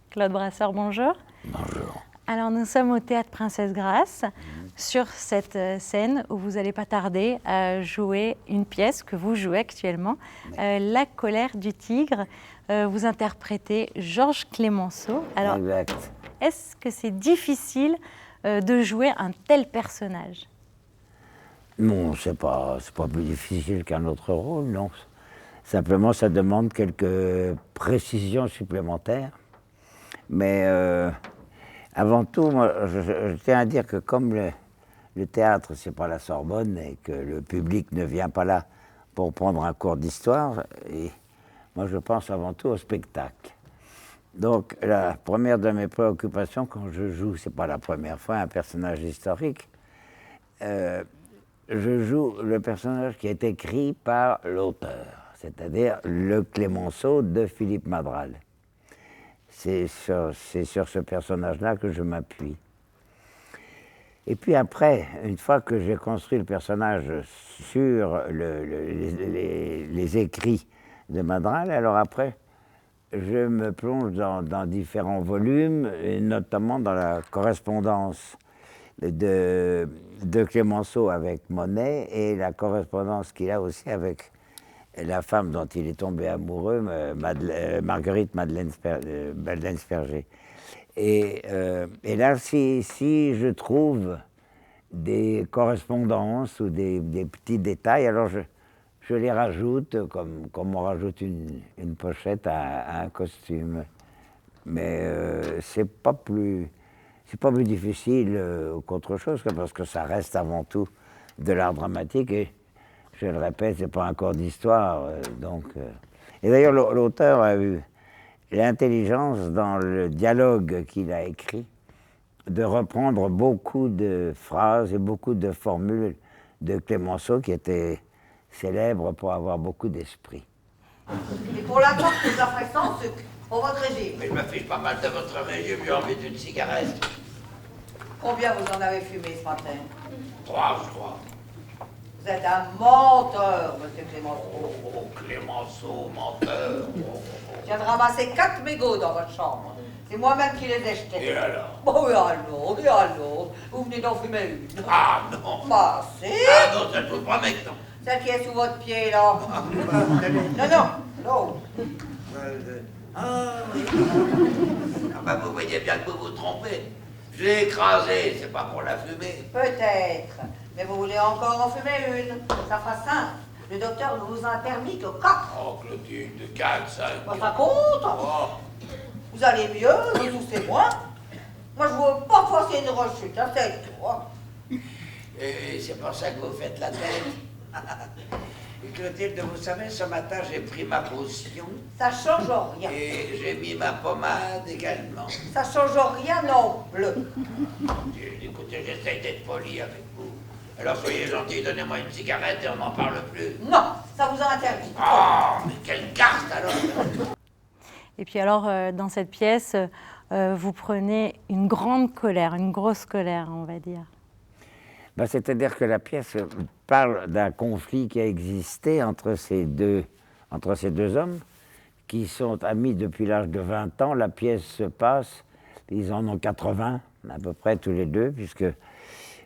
Claude Brasseur, bonjour. Bonjour. Alors nous sommes au Théâtre Princesse Grace, sur cette scène où vous n'allez pas tarder à jouer une pièce que vous jouez actuellement, La colère du tigre. Vous interprétez Georges Clemenceau. Alors, Exact. est-ce que c'est difficile de jouer un tel personnage? Non, c'est pas plus difficile qu'un autre rôle, non. Simplement, ça demande quelques précisions supplémentaires. Mais avant tout, moi, je tiens à dire que comme le théâtre, c'est pas la Sorbonne et que le public ne vient pas là pour prendre un cours d'histoire, et moi je pense avant tout au spectacle. Donc la première de mes préoccupations quand je joue, c'est pas la première fois, un personnage historique, je joue le personnage qui est écrit par l'auteur, c'est-à-dire le Clemenceau de Philippe Madral. C'est sur ce personnage-là que je m'appuie. Et puis après, une fois que j'ai construit le personnage sur les écrits de Madral, alors après, je me plonge dans différents volumes, et notamment dans la correspondance de Clemenceau avec Monet et la correspondance qu'il a aussi avec la femme dont il est tombé amoureux, Marguerite Madeleine Sperger. Et là, si je trouve des correspondances ou des petits détails, alors je les rajoute comme on rajoute une pochette à un costume. Mais c'est pas plus difficile qu'autre chose, parce que ça reste avant tout de l'art dramatique et je le répète, c'est pas un cours d'histoire. Et d'ailleurs, l'auteur a eu l'intelligence dans le dialogue qu'il a écrit de reprendre beaucoup de phrases et beaucoup de formules de Clemenceau qui était célèbre pour avoir beaucoup d'esprit. Et pour la porte, je la ferai sans sucre, pour votre régime. Mais je m'affiche pas mal de votre régime, j'ai envie d'une cigarette. Combien vous en avez fumé ce matin? 3, je crois. Vous êtes un menteur, monsieur Clemenceau. Oh, Clemenceau, menteur. Je viens de ramasser 4 mégots dans votre chambre. C'est moi-même qui les ai jetés. Et alors? Oh, et alors? Vous venez d'en fumer une. Ah non. Bah, si. Ah non, ça ne vous promet que non. Celle qui est sous votre pied, là. Non. Ah bah vous voyez bien que vous vous trompez. Je l'ai écrasée, c'est pas pour la fumer. Peut-être. Mais vous voulez encore en fumer une. Ça fera simple. Le docteur ne vous a permis que 4. Oh, Clotilde, 4, 5. Bah, ça compte. Oh. Vous allez mieux, vous toussez moins. Moi, je ne veux pas forcer une rechute, hein, c'est tout. Hein. Et c'est pour ça que vous faites la tête. Et Clotilde, vous savez, ce matin, j'ai pris ma potion. Ça change rien. Et j'ai mis ma pommade également. Ça change rien non plus. Écoutez, j'essaye d'être poli avec vous. Alors soyez gentil, donnez-moi une cigarette et on n'en parle plus. Non, ça vous a interdit. Oh, mais quelle carte alors! Et puis alors, dans cette pièce, vous prenez une grande colère, une grosse colère, on va dire. Ben, c'est-à-dire que la pièce parle d'un conflit qui a existé entre ces deux hommes, qui sont amis depuis l'âge de 20 ans. La pièce se passe, ils en ont 80 à peu près tous les deux, puisque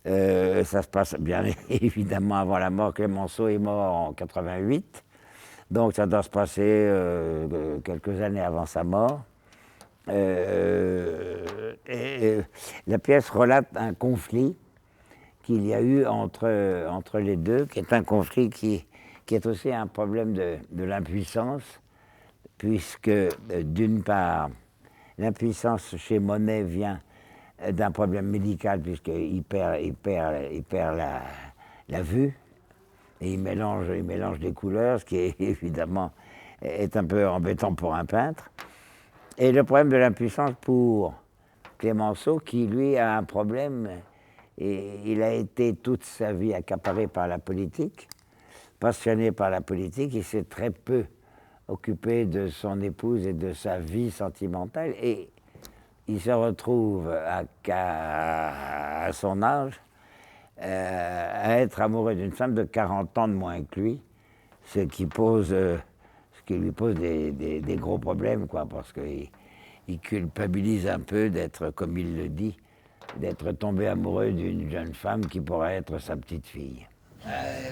ça se passe bien évidemment avant la mort. Clemenceau est mort en 88, donc ça doit se passer quelques années avant sa mort. Et la pièce relate un conflit qu'il y a eu entre les deux, qui est un conflit qui est aussi un problème de l'impuissance, puisque d'une part, l'impuissance chez Monet vient d'un problème médical, puisqu'il perd la vue, et il mélange des couleurs, ce qui est évidemment est un peu embêtant pour un peintre. Et le problème de l'impuissance pour Clemenceau, qui lui a un problème. Et il a été toute sa vie accaparé par la politique, passionné par la politique. Il s'est très peu occupé de son épouse et de sa vie sentimentale. Et il se retrouve à son âge à être amoureux d'une femme de 40 ans de moins que lui, ce qui pose qui lui pose des gros problèmes, quoi, parce qu'il culpabilise un peu d'être, comme il le dit, d'être tombé amoureux d'une jeune femme qui pourrait être sa petite fille. Ah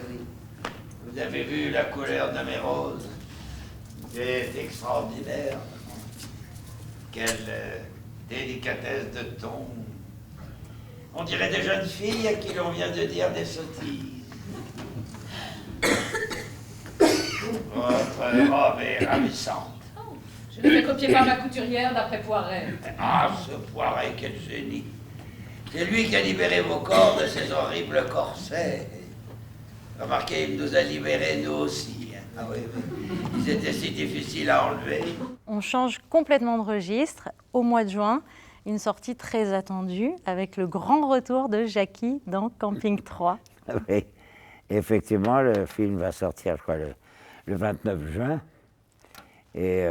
oui. Vous avez vu la couleur de mes roses? C'est extraordinaire. Quelle délicatesse de ton. On dirait des jeunes filles à qui l'on vient de dire des sottises. Votre robe est ravissante. Je l'ai fait copier par ma couturière d'après Poiret. Ah, ce Poiret, quel génie. C'est lui qui a libéré vos corps de ces horribles corsets. Remarquez, il nous a libérés, nous aussi. Ah oui, oui. Ils étaient si difficiles à enlever. On change complètement de registre. Au mois de juin, une sortie très attendue avec le grand retour de Jackie dans Camping 3. Oui, effectivement, le film va sortir, je crois, le 29 juin. Et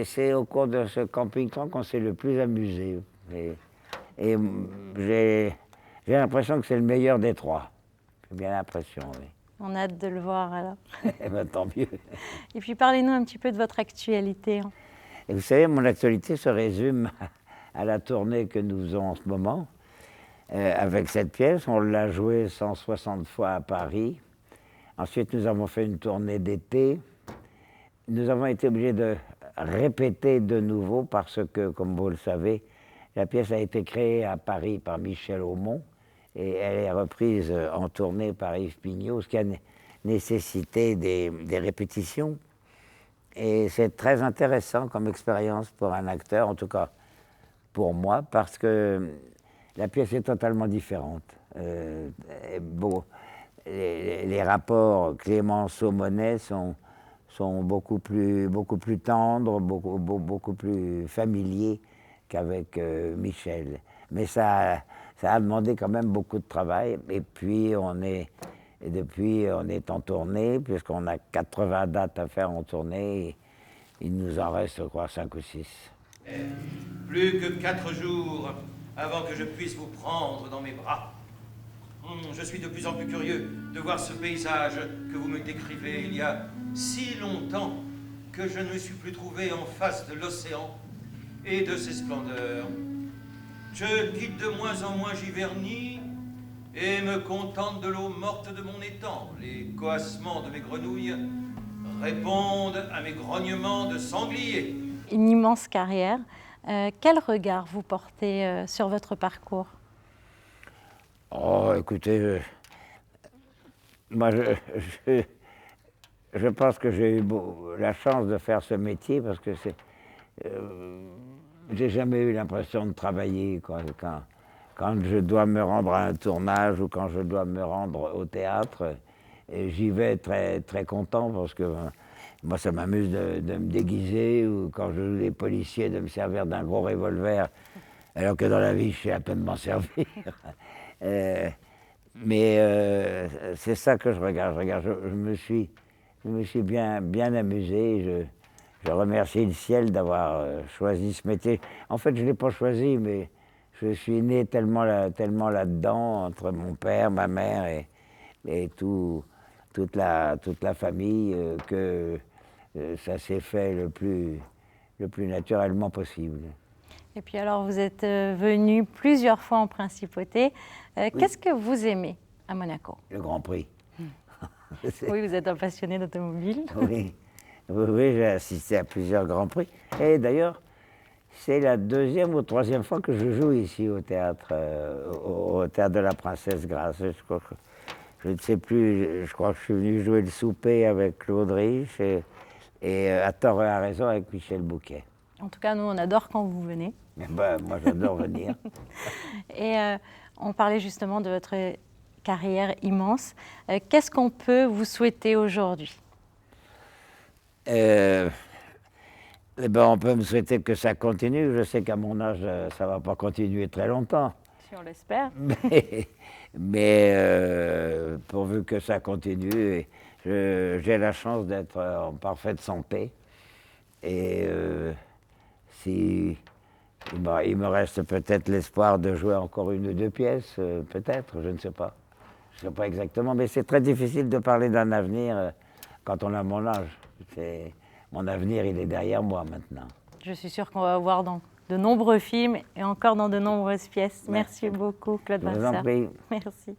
c'est au cours de ce Camping 3 qu'on s'est le plus amusé. Et j'ai l'impression que c'est le meilleur des trois. J'ai bien l'impression, oui. On a hâte de le voir alors. Eh ben, tant mieux. Et puis parlez-nous un petit peu de votre actualité. Et vous savez, mon actualité se résume à la tournée que nous faisons en ce moment. Avec cette pièce, on l'a jouée 160 fois à Paris. Ensuite, nous avons fait une tournée d'été. Nous avons été obligés de répéter de nouveau parce que, comme vous le savez, la pièce a été créée à Paris par Michel Aumont et elle est reprise en tournée par Yves Pignot, ce qui a nécessité des répétitions. Et c'est très intéressant comme expérience pour un acteur, en tout cas pour moi, parce que la pièce est totalement différente. Les rapports Clémenceau-Monet sont beaucoup plus tendres, beaucoup plus familiers qu'avec Michel. Mais ça a demandé quand même beaucoup de travail. Et puis, depuis, on est en tournée, puisqu'on a 80 dates à faire en tournée. Et il nous en reste, je crois, 5 ou 6. Plus que 4 jours avant que je puisse vous prendre dans mes bras. Je suis de plus en plus curieux de voir ce paysage que vous me décrivez il y a si longtemps que je ne me suis plus trouvé en face de l'océan et de ses splendeurs. Je quitte de moins en moins Giverny et me contente de l'eau morte de mon étang. Les coassements de mes grenouilles répondent à mes grognements de sangliers. Une immense carrière. Quel regard vous portez sur votre parcours? Oh, écoutez, moi, je pense que j'ai eu la chance de faire ce métier parce que j'ai jamais eu l'impression de travailler, quoi. Quand je dois me rendre à un tournage ou quand je dois me rendre au théâtre, j'y vais très, très content parce que moi, ça m'amuse de me déguiser ou quand je joue les policiers, de me servir d'un gros revolver, alors que dans la vie, je sais à peine m'en servir. Mais c'est ça que je regarde. Je me suis bien amusé. Je remercie le ciel d'avoir choisi ce métier. En fait, je ne l'ai pas choisi, mais je suis né tellement là-dedans, entre mon père, ma mère et toute la famille, que ça s'est fait le plus naturellement possible. Et puis alors, vous êtes venu plusieurs fois en principauté. Oui. Qu'est-ce que vous aimez à Monaco? Le Grand Prix. Oui, vous êtes un passionné d'automobile. Oui, j'ai assisté à plusieurs Grands Prix. Et d'ailleurs, c'est la 2e ou 3e fois que je joue ici au théâtre, au théâtre de la Princesse Grasse. Je ne sais plus, je crois que je suis venu jouer le souper avec Claude Rich et à tort et à raison avec Michel Bouquet. En tout cas, nous, on adore quand vous venez. Ben, moi, j'adore venir. Et on parlait justement de votre carrière immense. Qu'est-ce qu'on peut vous souhaiter aujourd'hui? On peut me souhaiter que ça continue. Je sais qu'à mon âge, ça ne va pas continuer très longtemps. Si on l'espère. Mais pourvu que ça continue, j'ai la chance d'être en parfaite santé. Et il me reste peut-être l'espoir de jouer encore 1 ou 2 pièces, peut-être, je ne sais pas. Je ne sais pas exactement, mais c'est très difficile de parler d'un avenir quand on a mon âge. Mon avenir, il est derrière moi maintenant. Je suis sûre qu'on va voir dans de nombreux films et encore dans de nombreuses pièces. Merci beaucoup, Claude Je vous en Brasseur. prie. Merci.